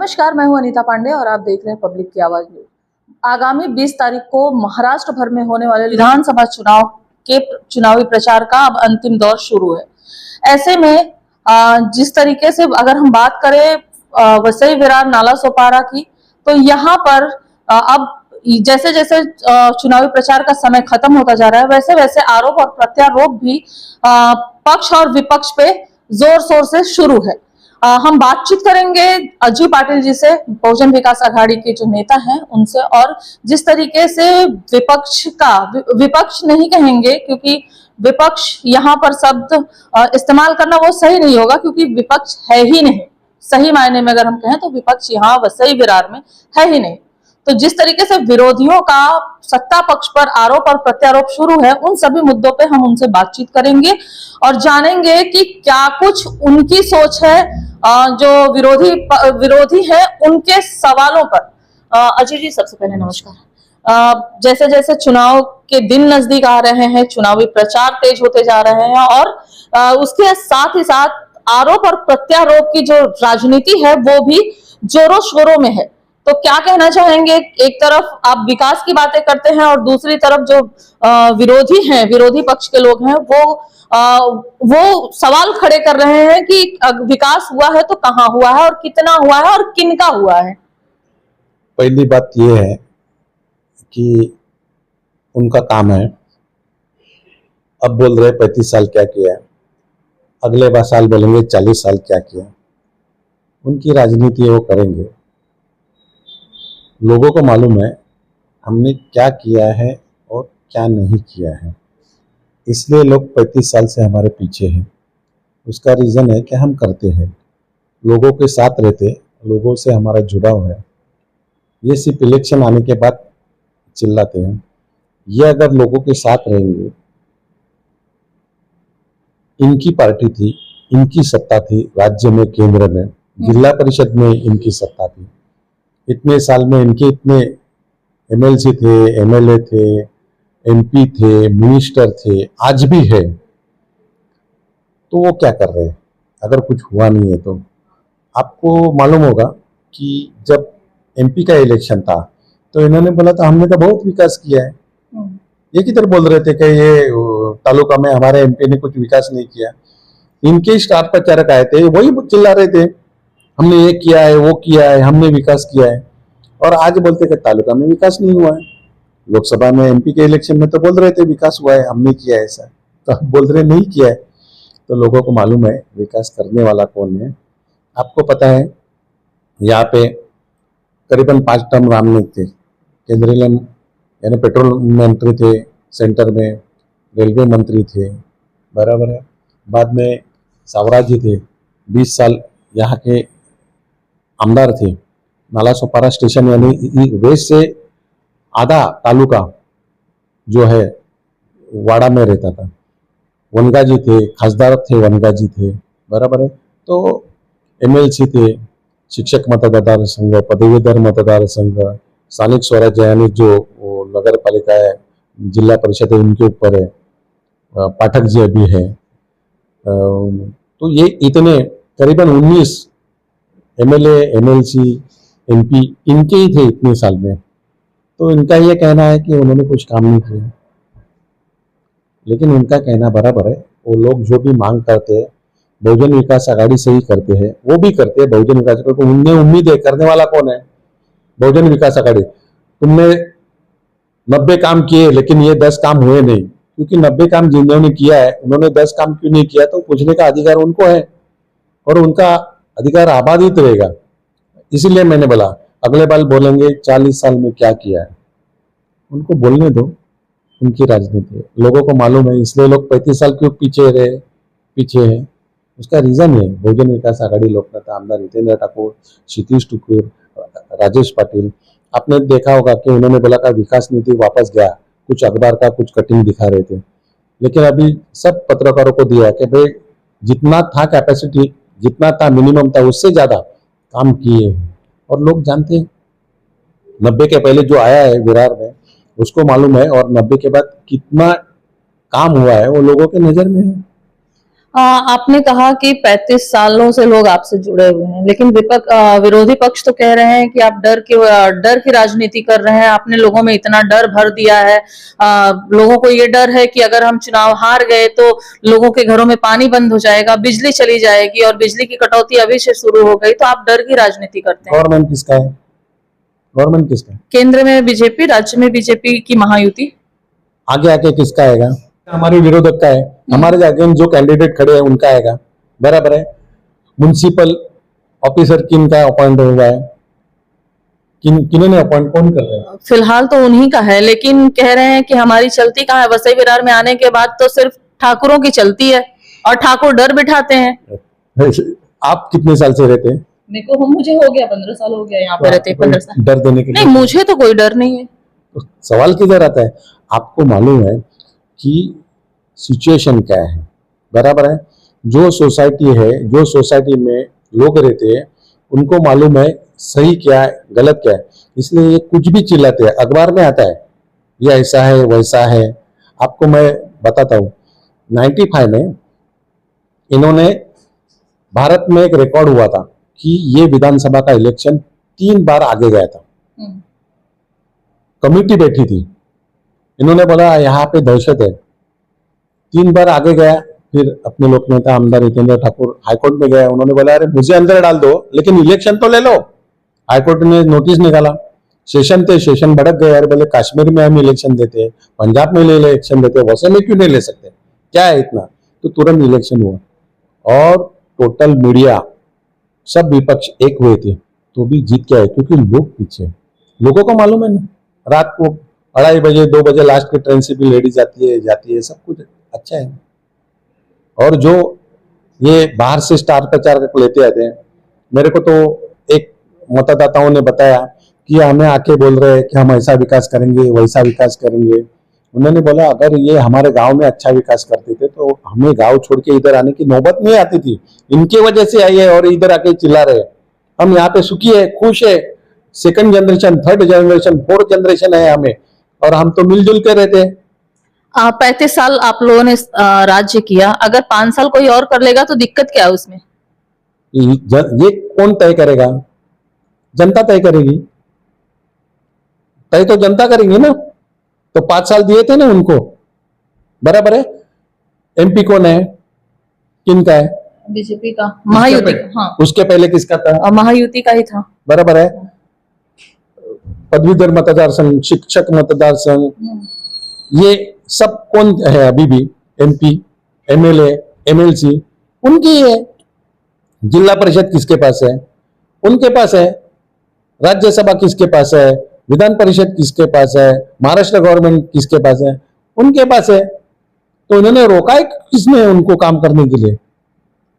नमस्कार, मैं हूं अनीता पांडे और आप देख रहे हैं पब्लिक की आवाज न्यूज। आगामी 20 तारीख को महाराष्ट्र भर में होने वाले विधानसभा चुनाव के चुनावी प्रचार का अब अंतिम दौर शुरू है। ऐसे में जिस तरीके से अगर हम बात करें वसई विरार नाला सोपारा की, तो यहाँ पर अब जैसे जैसे चुनावी प्रचार का समय खत्म होता जा रहा है, वैसे वैसे आरोप और प्रत्यारोप भी पक्ष और विपक्ष पे जोर शोर से शुरू है। हम बातचीत करेंगे अजय पाटिल जी से, बहुजन विकास आघाड़ी के जो नेता हैं उनसे, और जिस तरीके से विपक्ष नहीं कहेंगे क्योंकि विपक्ष यहाँ पर शब्द इस्तेमाल करना वो सही नहीं होगा, क्योंकि विपक्ष है ही नहीं। सही मायने में अगर हम कहें तो विपक्ष यहाँ वसई विरार में है ही नहीं। तो जिस तरीके से विरोधियों का सत्ता पक्ष पर आरोप और प्रत्यारोप शुरू है, उन सभी मुद्दों पे हम उनसे बातचीत करेंगे और जानेंगे कि क्या कुछ उनकी सोच है जो विरोधी है उनके सवालों पर। अजय जी, सबसे पहले नमस्कार। जैसे जैसे चुनाव के दिन नजदीक आ रहे हैं, चुनावी प्रचार तेज होते जा रहे हैं और उसके साथ ही साथ आरोप और प्रत्यारोप की जो राजनीति है वो भी जोरों शोरों में है। तो क्या कहना चाहेंगे? एक तरफ आप विकास की बातें करते हैं और दूसरी तरफ जो विरोधी हैं, विरोधी पक्ष के लोग हैं, वो सवाल खड़े कर रहे हैं कि विकास हुआ है तो कहाँ हुआ है और कितना हुआ है और किनका हुआ है। पहली बात यह है कि उनका काम है, अब बोल रहे 35 साल क्या किया है, अगले साल बोलेंगे 40 साल क्या किया। उनकी राजनीति है, वो करेंगे। लोगों को मालूम है हमने क्या किया है और क्या नहीं किया है, इसलिए लोग 35 साल से हमारे पीछे हैं। उसका रीज़न है कि हम करते हैं, लोगों के साथ रहते, लोगों से हमारा जुड़ाव है। ये सिर्फ इलेक्शन आने के बाद चिल्लाते हैं। ये अगर लोगों के साथ रहेंगे, इनकी पार्टी थी, इनकी सत्ता थी राज्य में, केंद्र में, जिला परिषद में इनकी सत्ता थी, इतने साल में इनके इतने एमएलसी थे, एमएलए थे, एमपी थे, मिनिस्टर थे, आज भी है। तो वो क्या कर रहे हैं अगर कुछ हुआ नहीं है तो? आपको मालूम होगा कि जब एमपी का इलेक्शन था तो इन्होंने बोला था हमने तो बहुत विकास किया है। ये किधर बोल रहे थे कि ये तालुका में हमारे एमपी ने कुछ विकास नहीं किया। इनके स्टार प्रचारक आए थे, वही चिल्ला रहे थे हमने ये किया है, वो किया है, हमने विकास किया है। और आज बोलते कि तालुका में विकास नहीं हुआ है। लोकसभा में एमपी के इलेक्शन में तो बोल रहे थे विकास हुआ है, हमने किया है ऐसा, तो अब बोल रहे नहीं किया है। तो लोगों को मालूम है विकास करने वाला कौन है। आपको पता है यहाँ पे करीबन 5 टर्म रामनाथ थे, केंद्रीय यानी पेट्रोल मंत्री थे, सेंटर में रेलवे मंत्री थे, बराबर है। बाद में सावराज जी थे, 20 साल यहाँ के आमदार थे। नाला सोपारा स्टेशन यानी वेस्ट से आधा तालुका जो है वाड़ा में रहता था। वनगाजी थे, खासदार थे, वनगाजी थे, बराबर है। तो एमएलसी थे, शिक्षक मतदार संघ, पदवीधर मतदार संघ, स्थानिक स्वराज्य यानी जो नगर पालिका है, जिला परिषद है, उनके ऊपर है। पाठक जी अभी है। तो ये इतने करीबन 19 एमएलए, एमएलसी, एमपी इनके ही थे इतने साल में। तो इनका ये कहना है कि उन्होंने कुछ काम नहीं किया, लेकिन उनका कहना बराबर है। वो लोग जो भी मांग करते हैं बहुजन विकास आघाड़ी से ही करते हैं, वो भी करते हैं बहुजन विकास आघाड़ी को। उन्हें उम्मीद है, करने वाला कौन है? बहुजन विकास आघाड़ी। तुमने 90 काम किए लेकिन ये 10 काम हुए नहीं, क्योंकि 90 काम जिन्होंने किया है उन्होंने 10 काम क्यों नहीं किया, तो पूछने का अधिकार उनको है और उनका अधिकार आबादित रहेगा। इसीलिए मैंने बोला अगले बार बोलेंगे 40 साल में क्या किया है। उनको बोलने दो, उनकी राजनीति है, लोगों को मालूम है। इसलिए लोग 35 साल क्यों पीछे हैं, उसका रीजन है बहुजन विकास आघाड़ी लोकनेता आमदार हितेंद्र ठाकुर, क्षितिज टुकुर, राजेश पाटिल। आपने देखा होगा कि उन्होंने बोला का विकास नीति वापस गया, कुछ अखबार का कुछ कटिंग दिखा रहे थे, लेकिन अभी सब पत्रकारों को दिया कि भाई जितना था कैपेसिटी, जितना था मिनिमम था, उससे ज्यादा काम किए हैं। और लोग जानते हैं 90 के पहले जो आया है विरार में उसको मालूम है, और 90 के बाद कितना काम हुआ है वो लोगों के नजर में है। आपने कहा कि 35 सालों से लोग आपसे जुड़े हुए हैं, लेकिन विरोधी पक्ष तो कह रहे हैं कि आप डर की राजनीति कर रहे हैं। आपने लोगों में इतना डर भर दिया है। लोगों को ये डर है कि अगर हम चुनाव हार गए तो लोगों के घरों में पानी बंद हो जाएगा, बिजली चली जाएगी, और बिजली की कटौती अभी से शुरू हो गई, तो आप डर की राजनीति करते हैं। गवर्नमेंट किसका है? गवर्नमेंट किसका है? केंद्र में बीजेपी, राज्य में बीजेपी की महायुति। आगे आके किसका आएगा? हमारे विरोधक का है। हमारे अगेंस्ट जो कैंडिडेट खड़े हैं उनका आएगा, बराबर है। म्युनिसिपल ऑफिसर किन का अपॉइंट हुआ है? किन्होंने अपॉइंट, कौन कर रहे हैं? फिलहाल तो उन्हीं का है, लेकिन कह रहे हैं कि हमारी चलती कहाँ है। वसई विरार में आने के बाद तो सिर्फ ठाकुरों की चलती है, और ठाकुर डर बिठाते हैं। आप कितने साल से रहते हैं? मुझे हो गया 15 साल हो गया यहाँ पे रहते। 15 साल। डर देने के लिए? नहीं, मुझे तो कोई डर नहीं है। तो सवाल किधर आता है? आपको मालूम है कि सिचुएशन क्या है, बराबर है। जो सोसाइटी है, जो सोसाइटी में लोग रहते हैं, उनको मालूम है सही क्या है, गलत क्या है, इसलिए ये कुछ भी चिल्लाते हैं। अखबार में आता है ये ऐसा है वैसा है। आपको मैं बताता हूँ, 95 में इन्होंने, भारत में एक रिकॉर्ड हुआ था कि ये विधानसभा का इलेक्शन 3 बार आगे गया था। कमेटी बैठी थी, इन्होंने बोला यहाँ पे दहशत है, 3 बार आगे गया। फिर अपने लोक नेता आमदार हितेंद्र ठाकुर हाईकोर्ट में गया, उन्होंने बोला अरे मुझे अंदर डाल दो लेकिन इलेक्शन तो ले लो। हाईकोर्ट ने नोटिस निकाला, सेशन थे, सेशन भड़क गए। अरे बोले कश्मीर में हम इलेक्शन देते हैं, पंजाब में इलेक्शन देते हैं, वैसे में क्यों नहीं ले सकते, क्या है इतना? तो तुरंत इलेक्शन हुआ, और टोटल मीडिया सब विपक्ष एक हुए थे तो भी जीत के आए, क्योंकि लोग पीछे, लोगों को मालूम है ना। रात को 2:30 बजे 2 बजे लास्ट की ट्रेन से भी लेडीज जाती है, सब कुछ अच्छा है। और जो ये बाहर से स्टार प्रचारक लेते आते हैं, मेरे को तो एक मतदाताओं ने बताया कि हमें आके बोल रहे हैं कि हम ऐसा विकास करेंगे वैसा विकास करेंगे। उन्होंने बोला अगर ये हमारे गांव में अच्छा विकास करते थे तो हमें गांव छोड़ के इधर आने की नौबत नहीं आती थी। इनके वजह से आई है और इधर आके चिल्ला रहे। हम यहाँ पे सुखी है, खुश है, 2nd generation, 3rd generation, 4th generation है हमें, और हम तो मिलजुल के रहते हैं। 35 साल आप लोगों ने राज्य किया, अगर 5 साल कोई और कर लेगा तो दिक्कत क्या है उसमें? ये कौन तय करेगा? जनता तय करेगी। तय तो जनता करेंगी ना। तो 5 साल दिए थे ना उनको, बराबर है। MP कौन है, किनका है? बीजेपी का, महायुति। हाँ, उसके पहले किसका था? महायुति का ही था, बराबर है। पदवीधर मतदार संघ, शिक्षक मतदार संघ, ये सब कौन है अभी भी? MP, MLA, MLC उनकी है। जिला परिषद किसके पास है? उनके पास है। राज्यसभा किसके पास है? विधान परिषद किसके पास है? महाराष्ट्र गवर्नमेंट किसके पास है? उनके पास है। तो उन्होंने रोका है किसने उनको काम करने के लिए?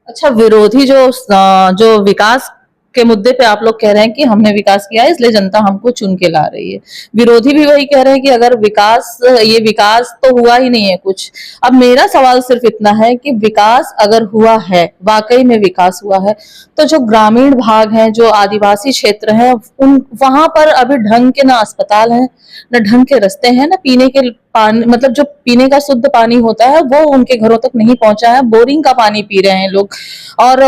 अच्छा, विरोधी जो विकास के मुद्दे पे आप लोग कह रहे हैं कि हमने विकास किया है इसलिए जनता हमको चुन के ला रही है, विरोधी भी वही कह रहे हैं कि अगर ये विकास तो हुआ ही नहीं है कुछ। अब मेरा सवाल सिर्फ इतना है कि विकास अगर हुआ है, वाकई में विकास हुआ है, तो जो ग्रामीण भाग है, जो आदिवासी क्षेत्र है, वहां पर अभी ढंग के ना अस्पताल है, न ढंग के रास्ते हैं, न पीने के पानी, मतलब जो पीने का शुद्ध पानी होता है वो उनके घरों तक नहीं पहुंचा है। बोरिंग का पानी पी रहे हैं लोग। और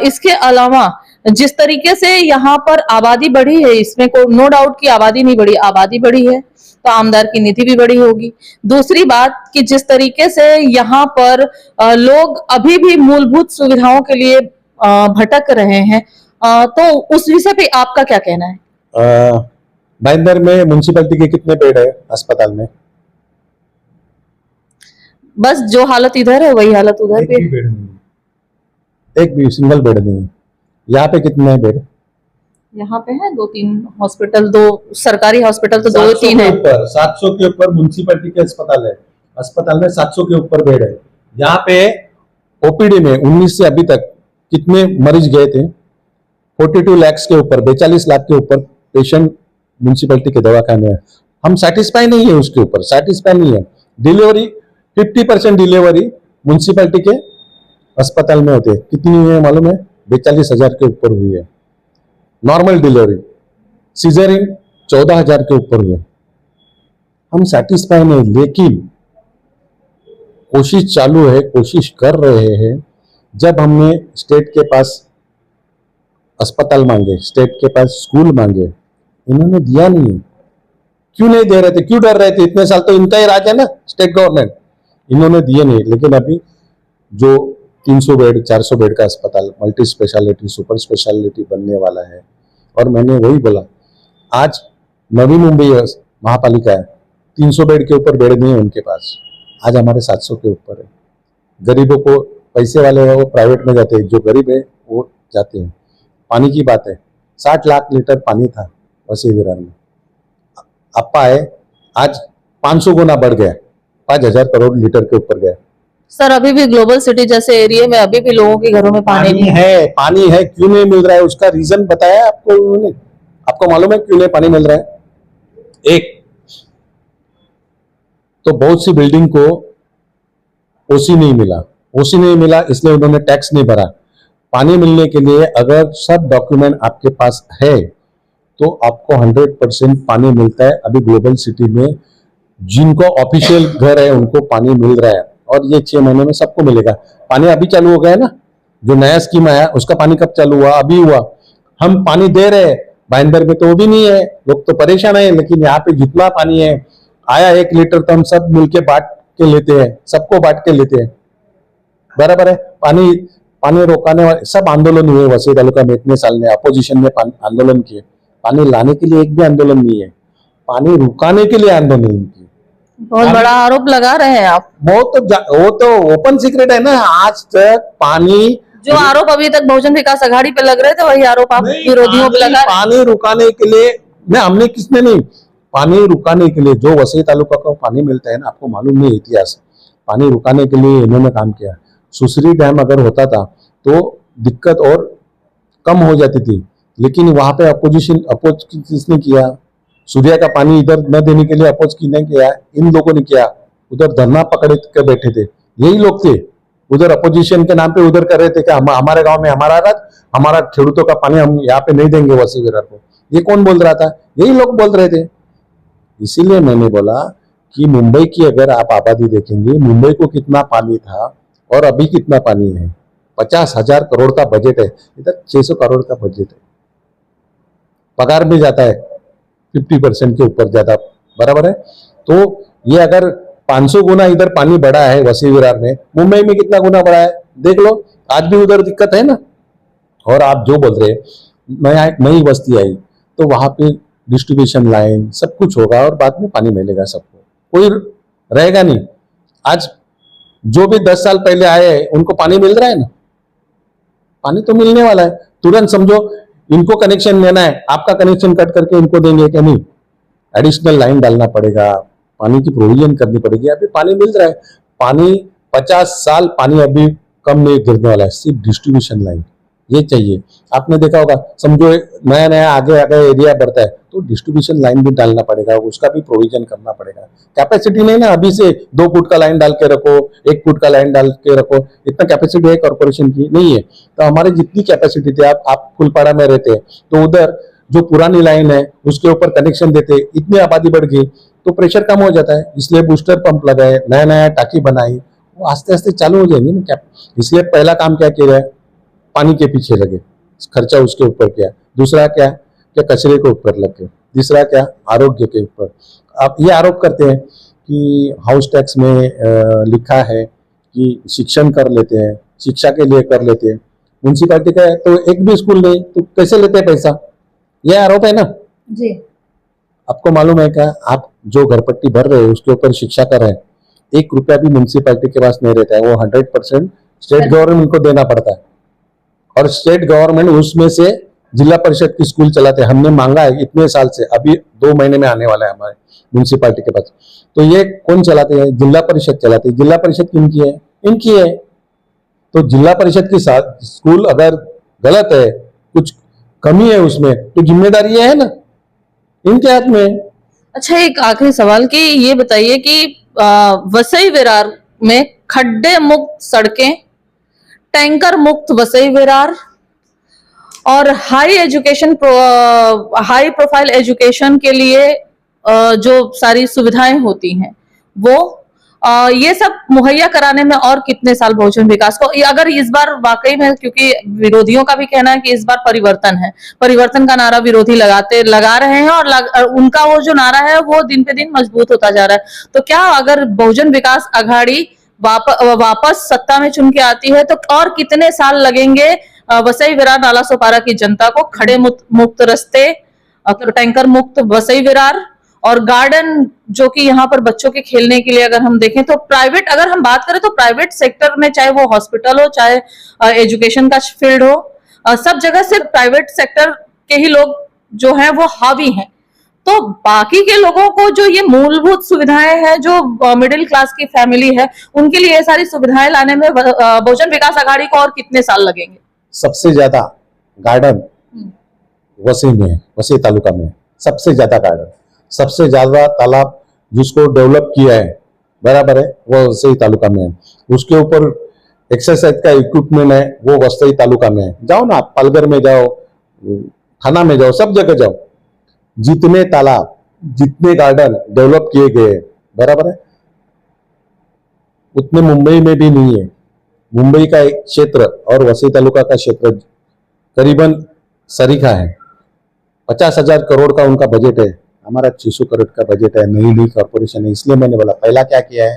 इसके अलावा जिस तरीके से यहाँ पर आबादी बढ़ी है, इसमें को नो डाउट की आबादी नहीं बढ़ी, आबादी बढ़ी है तो आमदार की निधि भी बढ़ी होगी। दूसरी बात कि जिस तरीके से यहाँ पर लोग अभी भी मूलभूत सुविधाओं के लिए भटक रहे हैं, तो उस विषय पे आपका क्या कहना है? भाईंदर में म्युनिसिपैलिटी के कितने बेड है अस्पताल में? बस जो हालत इधर है वही हालत उधर पे। एक भी सिंगल बेड नहीं। यहाँ पे कितने बेड? यहाँ पे है 2-3 हॉस्पिटल, 2 सरकारी हॉस्पिटल तो 2-3 है। 700 के ऊपर म्युनिसिपैलिटी के अस्पताल है। अस्पताल में 700 के ऊपर बेड है। यहाँ पे OPD में 19 से अभी तक कितने मरीज गए थे? 42 लाख के ऊपर, 42 लाख के ऊपर पेशेंट म्युनिसिपैलिटी के दवाखाने में। हम सेटिस्फाई नहीं है, उसके ऊपर सेटिस्फाई नहीं है। डिलीवरी 50% डिलीवरी म्युनिसिपैलिटी के अस्पताल में होते हैं। कितनी हुई है मालूम है? 42,000 के ऊपर हुई है। नॉर्मल डिलीवरी, सीजरिंग 14,000 के ऊपर हुए। हम सेटिस्फाई नहीं, लेकिन कोशिश चालू है, कोशिश कर रहे हैं। जब हमने स्टेट के पास अस्पताल मांगे, स्टेट के पास स्कूल मांगे, इन्होंने दिया नहीं। क्यों नहीं दे रहे थे, क्यों डर रहे थे? इतने साल तो इनका ही राज है ना, स्टेट गवर्नमेंट। इन्होंने दिए नहीं। लेकिन अभी जो 300 बेड 400 बेड का अस्पताल मल्टी स्पेशलिटी सुपर स्पेशलिटी बनने वाला है, और मैंने वही बोला, आज नवी मुंबई महापालिका है, 300 बेड के ऊपर बेड नहीं है उनके पास, आज हमारे 700 के ऊपर है। गरीबों को, पैसे वाले हैं वो प्राइवेट में जाते हैं, जो गरीब है वो जाते हैं। पानी की बात है, 60 लाख लीटर पानी था वसई विरार में, अप्पा है, आज 500 गुना बढ़ गया, 5000 करोड़ लीटर के ऊपर गया। सर अभी भी ग्लोबल सिटी जैसे एरिया में अभी भी लोगों के घरों में पानी नहीं है। पानी है, क्यों नहीं मिल रहा है? उसका रीजन बताया आपको उन्होंने? आपको मालूम है क्यों नहीं पानी मिल रहा है? एक तो बहुत सी बिल्डिंग को ओसी नहीं मिला, ओसी नहीं मिला इसलिए उन्होंने टैक्स नहीं भरा। पानी मिलने के लिए अगर सब डॉक्यूमेंट आपके पास है तो आपको 100% पानी मिलता है। अभी ग्लोबल सिटी में जिनको ऑफिशियल घर है उनको पानी मिल रहा है, और ये 6 महीने में सबको मिलेगा। पानी अभी चालू हो गया है ना, जो नया स्कीम आया उसका पानी कब चालू हुआ? अभी हुआ। हम पानी दे रहे हैं, भाईंदर में तो वो भी नहीं है, लोग तो परेशान है। लेकिन यहाँ पे जितना पानी है आया 1 लीटर तो हम सब मिलके बांट के लेते हैं, सबको बांट के लेते हैं, बराबर है। पानी रोकाने वाले सब आंदोलन हुए वसई तालुका में, इतने साल में अपोजिशन में आंदोलन किए। पानी लाने के लिए एक भी आंदोलन नहीं है, पानी रुकाने के लिए आंदोलन किए। बहुत बड़ा आरोप लगा रहे हैं आप। वो तो ओपन सीक्रेट है ना। आज तक पानी, जो आरोप अभी तक बहुजन विकास आघाड़ी पे लग रहे थे वही आरोप आप विरोधियों पे लगा रहे हैं। पानी रुकाने के लिए हमने किसने नहीं, पानी रुकाने के लिए जो वसई तालुका को पानी मिलता है ना, आपको मालूम नहीं इतिहास, पानी रुकाने के लिए इन्होंने काम किया। सुसरी डैम अगर होता था तो दिक्कत और कम हो जाती थी, लेकिन वहां पे अपोज किसने किया? सूर्या का पानी इधर न देने के लिए अपोज किसने किया? इन लोगों ने किया। उधर धरना पकड़ के बैठे थे, यही लोग थे। उधर अपोजिशन के नाम पे उधर कर रहे थे कि हमारे गांव में हमारा राज, हमारा खेडूतों का पानी हम यहाँ पे नहीं देंगे वसई विरार को। ये कौन बोल रहा था? यही लोग बोल रहे थे। इसीलिए मैंने बोला कि मुंबई की अगर आप आबादी देखेंगे, मुंबई को कितना पानी था और अभी कितना पानी है। 50,000 करोड़ का बजट है, इधर 600 करोड़ का बजट है। पगार में जाता है 50% के ऊपर ज्यादा, बराबर है। तो ये अगर 500 गुना इधर पानी बढ़ा है वसई विरार में, मुंबई में कितना गुना बढ़ा है देख लो। आज भी उधर दिक्कत है ना। और आप जो बोल रहे नई बस्ती आई तो वहां पे डिस्ट्रीब्यूशन लाइन सब कुछ होगा और बाद में पानी मिलेगा सबको, कोई रहेगा नहीं। आज जो भी 10 साल पहले आए हैं उनको पानी मिल रहा है ना, पानी तो मिलने वाला है। तुरंत समझो इनको कनेक्शन लेना है, आपका कनेक्शन कट करके इनको देंगे क्या? नहीं, एडिशनल लाइन डालना पड़ेगा, पानी की प्रोविजन करनी पड़ेगी। अभी पानी मिल रहा है, पानी 50 साल पानी अभी कम नहीं गिरने वाला है, सिर्फ डिस्ट्रीब्यूशन लाइन ये चाहिए। आपने देखा होगा, समझो नया नया आगे आगे एरिया बढ़ता है तो डिस्ट्रीब्यूशन लाइन भी डालना पड़ेगा, उसका भी प्रोविजन करना पड़ेगा। कैपेसिटी नहीं ना, अभी से 2 फुट का लाइन डाल के रखो, 1 फुट का लाइन डाल के रखो, इतना कैपेसिटी है कॉर्पोरेशन की नहीं है। तो हमारी जितनी कैपेसिटी थी, आप फुलपाड़ा में रहते हैं तो उधर जो पुरानी लाइन है उसके ऊपर कनेक्शन देते, इतनी आबादी बढ़ गई तो प्रेशर कम हो जाता है। इसलिए बूस्टर पंप लगाए, नया नया टाकी बनाई, वो आस्ते आस्ते चालू हो जाएंगे ना। इसलिए पहला काम क्या किया है, पानी के पीछे लगे, खर्चा उसके ऊपर किया। दूसरा क्या कचरे के ऊपर लगे। तीसरा क्या, आरोग्य के ऊपर। आप ये आरोप करते हैं कि हाउस टैक्स में लिखा है कि शिक्षण कर लेते हैं, शिक्षा के लिए कर लेते हैं। म्यूनसिपालिटी का तो एक भी स्कूल नहीं, तो कैसे लेते हैं पैसा? ये आरोप है ना जी। आपको मालूम है क्या? आप जो घरपट्टी भर रहे हैं उसके ऊपर शिक्षा कर रहे हैं, 1 रुपया भी म्यूनसिपालिटी के पास नहीं रहता है, वो 100% स्टेट गवर्नमेंट को देना पड़ता है। और स्टेट गवर्नमेंट उसमें से जिला परिषद की स्कूल चलाते हैं। हमने मांगा है इतने साल से, अभी 2 महीने में आने वाला है हमारे म्यूनसिपालिटी के पास। तो ये कौन चलाते हैं? जिला परिषद चलाती है। जिला परिषद किनकी है? इनकी है। तो जिला परिषद की स्कूल अगर गलत है, कुछ कमी है उसमें, तो जिम्मेदारी है ना इनके हाथ में। अच्छा, एक आखिरी सवाल कि ये बताइए कि वसई विरार में खड्डे मुक्त सड़कें, टैंकर मुक्त वसई विरार और हाई प्रोफाइल एजुकेशन के लिए जो सारी सुविधाएं होती हैं वो, ये सब मुहैया कराने में और कितने साल बहुजन विकास को, अगर इस बार वाकई में, क्योंकि विरोधियों का भी कहना है कि इस बार परिवर्तन है, परिवर्तन का नारा विरोधी लगा रहे हैं, और उनका वो जो नारा है वो दिन पे दिन मजबूत होता जा रहा है। तो क्या अगर बहुजन विकास आघाड़ी वापस सत्ता में चुन के आती है तो और कितने साल लगेंगे वसई विरार नाला सोपारा की जनता को खड़े मुक्त रास्ते, टैंकर मुक्त वसई विरार, और गार्डन जो कि यहाँ पर बच्चों के खेलने के लिए, अगर हम देखें तो प्राइवेट, अगर हम बात करें तो प्राइवेट सेक्टर में, चाहे वो हॉस्पिटल हो, चाहे एजुकेशन का फील्ड हो, सब जगह से प्राइवेट सेक्टर के ही लोग जो हैं वो हावी हैं। तो बाकी के लोगों को जो ये मूलभूत सुविधाएं हैं, जो मिडिल क्लास की फैमिली है, उनके लिए ये सारी सुविधाएं लाने में बहुजन विकास आघाड़ी को और कितने साल लगेंगे? सबसे ज्यादा गार्डन वसई में है, वसई तालुका में है। सबसे ज्यादा गार्डन, सबसे ज्यादा तालाब जिसको डेवलप किया है, बराबर है, वो वसई तालुका में है। उसके ऊपर एक्सरसाइज का इक्विपमेंट है, वो वसई तालुका में है। जाओ ना, पालघर में जाओ, थाना में जाओ, सब जगह जाओ, जितने तालाब, जितने गार्डन डेवलप किए गए, बराबर है, उतने मुंबई में भी नहीं है। मुंबई का एक क्षेत्र और वसई तालुका का क्षेत्र करीबन सरीखा है। 50,000 करोड़ का उनका बजट है, हमारा 600 करोड़ का बजट है, नई कॉर्पोरेशन है। इसलिए मैंने बोला, पहला क्या किया है,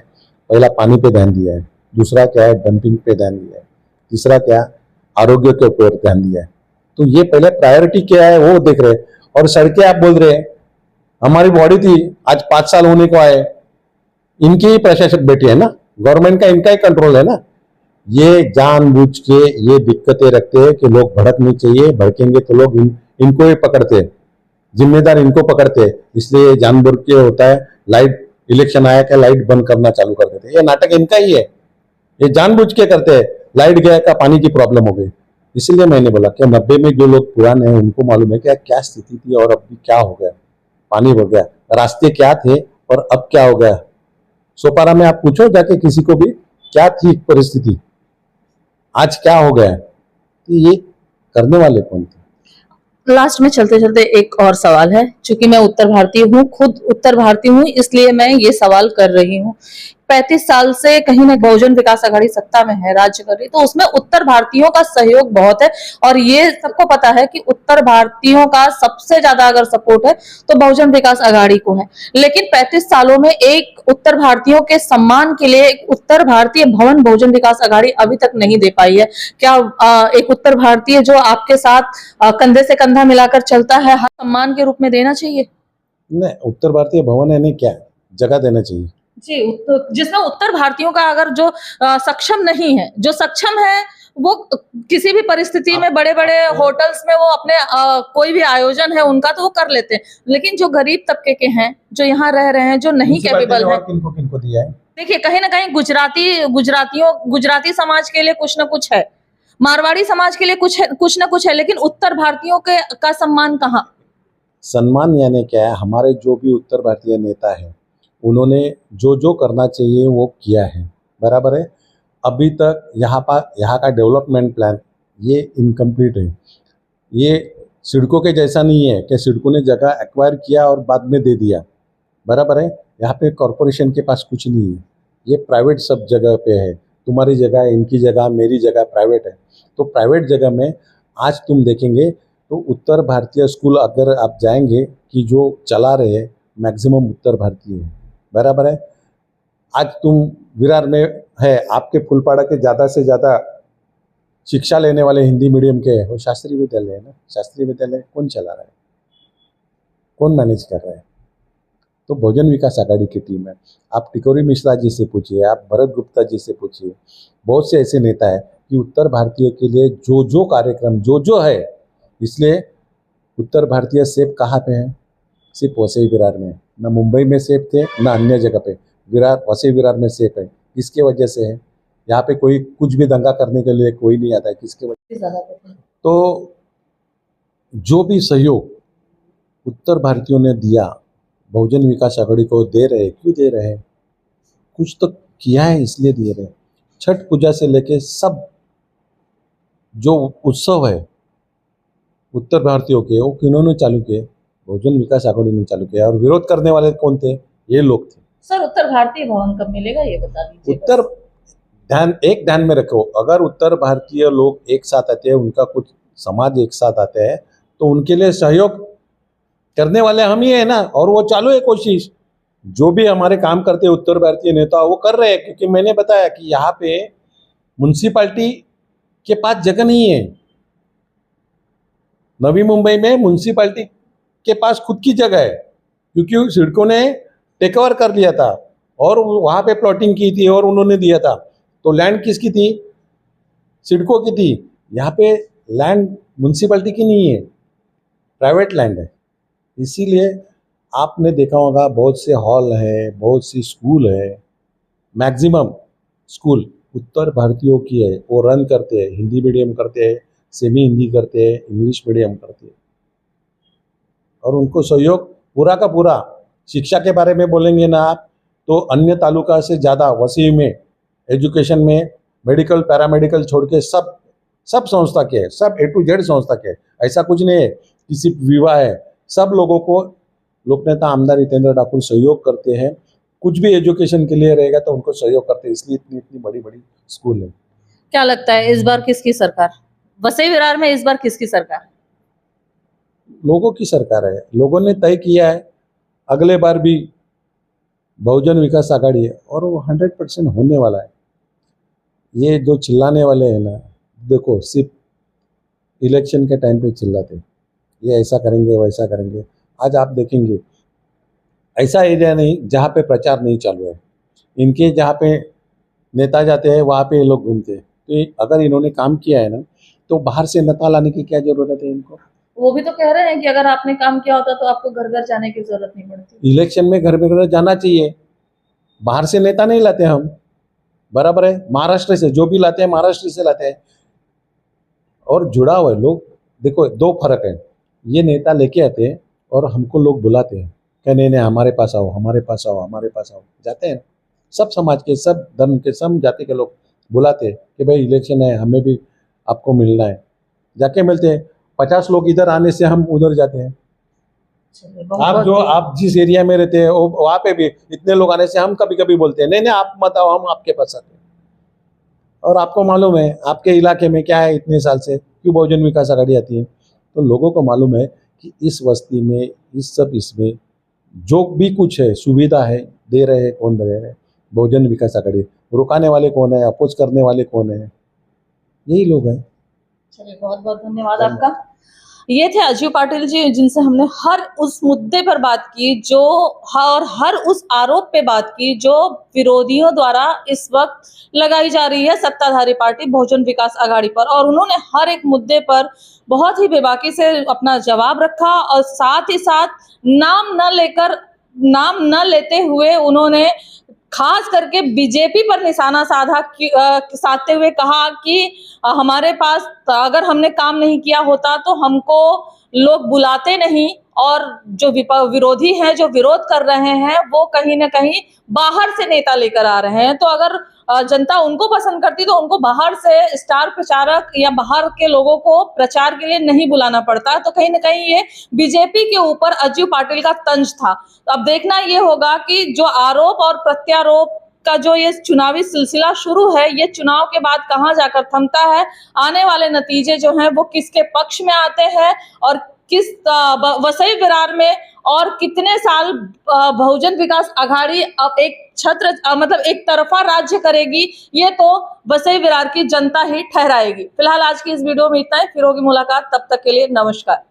पहला पानी पे ध्यान दिया है, दूसरा क्या है, डंपिंग पे ध्यान दिया है, तीसरा क्या, आरोग्य के ऊपर ध्यान दिया है। तो ये पहले प्रायोरिटी क्या है वो देख रहे हैं। और सड़कें आप बोल रहे हैं, हमारी बॉडी थी, आज 5 साल होने को आए, इनकी ही प्रशासक बैठी है ना, गवर्नमेंट का इनका ही कंट्रोल है ना। ये जानबूझ के ये दिक्कतें रखते हैं कि लोग भड़क नहीं चाहिए, भड़केंगे तो लोग इनको ही पकड़ते हैं, जिम्मेदार इनको पकड़ते हैं। इसलिए जानबूझ के होता है, लाइट इलेक्शन आया क्या लाइट बंद करना चालू कर देते हैं। ये नाटक इनका ही है, ये जानबूझ के करते हैं। लाइट गया का पानी की प्रॉब्लम हो गई। इसलिए मैंने बोला कि 90 में जो लोग पुराने हैं उनको मालूम है क्या स्थिति थी और अभी क्या हो गया। पानी हो गया, रास्ते क्या थे और अब क्या हो गया। सोपारा में आप पूछो जाके किसी को भी, क्या थी परिस्थिति, आज क्या हो गया। तो ये करने वाले कौन थे? लास्ट में चलते चलते एक और सवाल है, चूंकि मैं उत्तर भारतीय हूँ, खुद उत्तर भारतीय हूँ, इसलिए मैं ये सवाल कर रही हूँ। 35 साल से कहीं ना बहुजन विकास आघाड़ी सत्ता में है, राज्य कर रही, तो उसमें उत्तर भारतीयों का सहयोग बहुत है, और ये सबको पता है कि उत्तर भारतीयों का सबसे ज्यादा अगर सपोर्ट है तो बहुजन विकास आघाड़ी को है। लेकिन 35 सालों में एक उत्तर भारतीयों के सम्मान के लिए एक उत्तर भारतीय भवन बहुजन विकास आघाड़ी अभी तक नहीं दे पाई है। क्या एक उत्तर भारतीय जो आपके साथ कंधे से कंधा मिलाकर चलता है, हर सम्मान के रूप में देना चाहिए? नहीं, उत्तर भारतीय भवन है, नहीं क्या जगह देना चाहिए जी, जिसमें उत्तर भारतीयों का अगर जो सक्षम नहीं है, जो सक्षम है वो किसी भी परिस्थिति में बड़े बड़े होटल्स में वो अपने कोई भी आयोजन है उनका तो वो कर लेते हैं, लेकिन जो गरीब तबके के हैं, जो यहाँ रह रहे हैं, जो नहीं कैपेबल है, किनको दिया है? देखिए कहीं ना कहीं गुजराती समाज के लिए कुछ ना कुछ है, मारवाड़ी समाज के लिए कुछ ना कुछ है, लेकिन उत्तर भारतीयों के का सम्मान कहाँ? सम्मान यानी क्या है, हमारे जो भी उत्तर भारतीय नेता है उन्होंने जो जो करना चाहिए वो किया है, बराबर है। अभी तक यहाँ का डेवलपमेंट प्लान ये इनकम्प्लीट है। ये सिडको के जैसा नहीं है कि सिडको ने जगह एक्वायर किया और बाद में दे दिया, बराबर है। यहाँ पे कॉरपोरेशन के पास कुछ नहीं है, ये प्राइवेट सब जगह पे है। तुम्हारी जगह, इनकी जगह, मेरी जगह प्राइवेट है। तो प्राइवेट जगह में आज तुम देखेंगे तो उत्तर भारतीय स्कूल अगर आप जाएंगे कि जो चला रहे हैं मैक्सिमम उत्तर भारतीय है, बराबर है। आज तुम विरार में है, आपके फुलपाड़ा के ज़्यादा से ज़्यादा शिक्षा लेने वाले हिंदी मीडियम के वो शास्त्रीय विद्यालय है ना। शास्त्रीय विद्यालय कौन चला रहा है, कौन मैनेज कर रहा है? तो बहुजन विकास आघाड़ी की टीम है। आप टिकोरी मिश्रा जी से पूछिए, आप भरत गुप्ता जी से पूछिए, बहुत से ऐसे नेता है कि उत्तर भारतीय के लिए जो जो कार्यक्रम जो है, इसलिए उत्तर भारतीय सेब कहाँ पे है? सिर्फ वसई विरार में। ना मुंबई में सेब थे, ना अन्य जगह पे। वसई विरार में सेब है। किसके वजह से है? यहाँ पे कोई कुछ भी दंगा करने के लिए कोई नहीं आता है। किसके वजह से? तो जो भी सहयोग उत्तर भारतीयों ने दिया बहुजन विकास आघाड़ी को दे रहे, क्यों दे रहे हैं? कुछ तो किया है इसलिए दे रहे हैं। छठ पूजा से लेके सब जो उत्सव है उत्तर भारतीयों के, वो किन्होंने चालू किए? बहुजन विकास आघाड़ी ने चालू किया। और विरोध करने वाले कौन थे? ये लोग थे। सर उत्तर भारतीय भवन कब मिलेगा ये बता दीजिए। उत्तर ध्यान में रखो, अगर उत्तर भारतीय लोग एक साथ आते हैं, उनका कुछ समाज एक साथ आते हैं, तो उनके लिए सहयोग करने वाले हम ही है ना, और वो चालू है कोशिश। जो भी हमारे काम करते हैं उत्तर भारतीय नेता वो कर रहे हैं, क्योंकि मैंने बताया कि यहाँ पे म्युनिसिपैलिटी के पास जगह नहीं है। नवी मुंबई में म्युनिसिपैलिटी के पास खुद की जगह है, क्योंकि सिडको ने टेक ओवर कर लिया था और वहाँ पे प्लॉटिंग की थी और उन्होंने दिया था। तो लैंड किसकी थी? सिडको की थी। यहाँ पे लैंड म्युनिसिपैलिटी की नहीं है, प्राइवेट लैंड है। इसीलिए आपने देखा होगा बहुत से हॉल है, बहुत सी स्कूल है, मैक्सिमम स्कूल उत्तर भारतीयों की है। वो रन करते हैं, हिंदी मीडियम करते हैं, सेमी हिंदी करते हैं, इंग्लिश मीडियम करते हैं, और उनको सहयोग पूरा का पूरा। शिक्षा के बारे में बोलेंगे ना आप, तो अन्य तालुका से ज़्यादा वसी में एजुकेशन में मेडिकल पैरामेडिकल छोड़ के सब संस्था के है, सब A to Z संस्था के है। ऐसा कुछ नहीं है किसी विवाह है, सब लोगों को लोकनेता आमदार हितेंद्र ठाकुर सहयोग करते हैं। कुछ भी एजुकेशन के लिए रहेगा तो उनको सहयोग करते हैं, इसलिए इतनी इतनी बड़ी बड़ी स्कूल है। क्या लगता है इस बार किसकी सरकार, वसई विरार में इस बार किसकी सरकार? लोगों की सरकार है, लोगों ने तय किया है अगले बार भी बहुजन विकास आघाड़ी है, और वो 100% होने वाला है। ये जो चिल्लाने वाले हैं ना, देखो सिर्फ इलेक्शन के टाइम पे चिल्लाते, ये ऐसा करेंगे वैसा करेंगे। आज आप देखेंगे ऐसा एरिया नहीं जहाँ पे प्रचार नहीं चालू है। इनके जहाँ पे नेता जाते हैं वहाँ पे ये लोग घूमते हैं। तो अगर इन्होंने काम किया है ना, तो बाहर से नेता लाने की क्या जरूरत है इनको? वो भी तो कह रहे हैं कि अगर आपने काम किया होता तो आपको घर घर जाने की जरूरत नहीं पड़ती। इलेक्शन में घर घर जाना चाहिए, बाहर से नेता नहीं लाते हम, बराबर है। महाराष्ट्र से जो भी लाते हैं महाराष्ट्र से लाते हैं, और जुड़ा हुआ है लोग। देखो दो फर्क है, ये नेता लेके आते हैं और हमको लोग बुलाते हैं कि नहीं नहीं हमारे पास आओ, हमारे पास आओ, हमारे पास आओ। जाते हैं सब समाज के, सब धर्म के, सब जाति के लोग बुलाते हैं कि भाई इलेक्शन है, हमें भी आपको मिलना है। जाके मिलते हैं, 50 लोग इधर आने से हम उधर जाते हैं। आप जिस एरिया में रहते हैं वहाँ पे भी इतने लोग आने से हम कभी कभी बोलते हैं नहीं नहीं आप मत आओ, हम आपके पास आते हैं। और आपको मालूम है आपके इलाके में क्या है, इतने साल से क्यों बहुजन विकास आघाड़ी आती है। तो लोगों को मालूम है कि इस बस्ती में इस सब इसमें जो भी कुछ है सुविधा है दे रहे हैं, कौन दे रहे हैं? बहुजन विकास आघाड़ी। रुकाने वाले कौन है, अपोज करने वाले कौन है? यही लोग हैं। चलिए बहुत बहुत धन्यवाद आपका। ये थे अजीव पाटिल जी, जिनसे हमने हर उस मुद्दे पर बात की जो और हर उस आरोप पे बात की जो विरोधियों द्वारा इस वक्त लगाई जा रही है सत्ताधारी पार्टी बहुजन विकास आघाड़ी पर, और उन्होंने हर एक मुद्दे पर बहुत ही बेबाकी से अपना जवाब रखा, और साथ ही साथ नाम न लेते हुए उन्होंने खास करके बीजेपी पर निशाना साधते हुए कहा कि हमारे पास अगर हमने काम नहीं किया होता तो हमको लोग बुलाते नहीं, और जो विरोधी हैं, जो विरोध कर रहे हैं, वो कहीं ना कहीं बाहर से नेता लेकर आ रहे हैं। तो अगर जनता उनको पसंद करती तो उनको बाहर से स्टार प्रचारक या बाहर के लोगों को प्रचार के लिए नहीं बुलाना पड़ता। तो कहीं ना कहीं ये बीजेपी के ऊपर अजीव पाटिल का तंज था। तो अब देखना ये होगा कि जो आरोप और प्रत्यारोप का जो ये चुनावी सिलसिला शुरू है, ये चुनाव के बाद कहां जाकर थमता है, आने वाले नतीजे जो हैं वो किसके पक्ष में आते हैं, और किस वसई विरार में और कितने साल बहुजन विकास आघाड़ी अब एक एक तरफा राज्य करेगी, ये तो वसई विरार की जनता ही ठहराएगी। फिलहाल आज की इस वीडियो में इतना ही, फिर होगी मुलाकात, तब तक के लिए नमस्कार।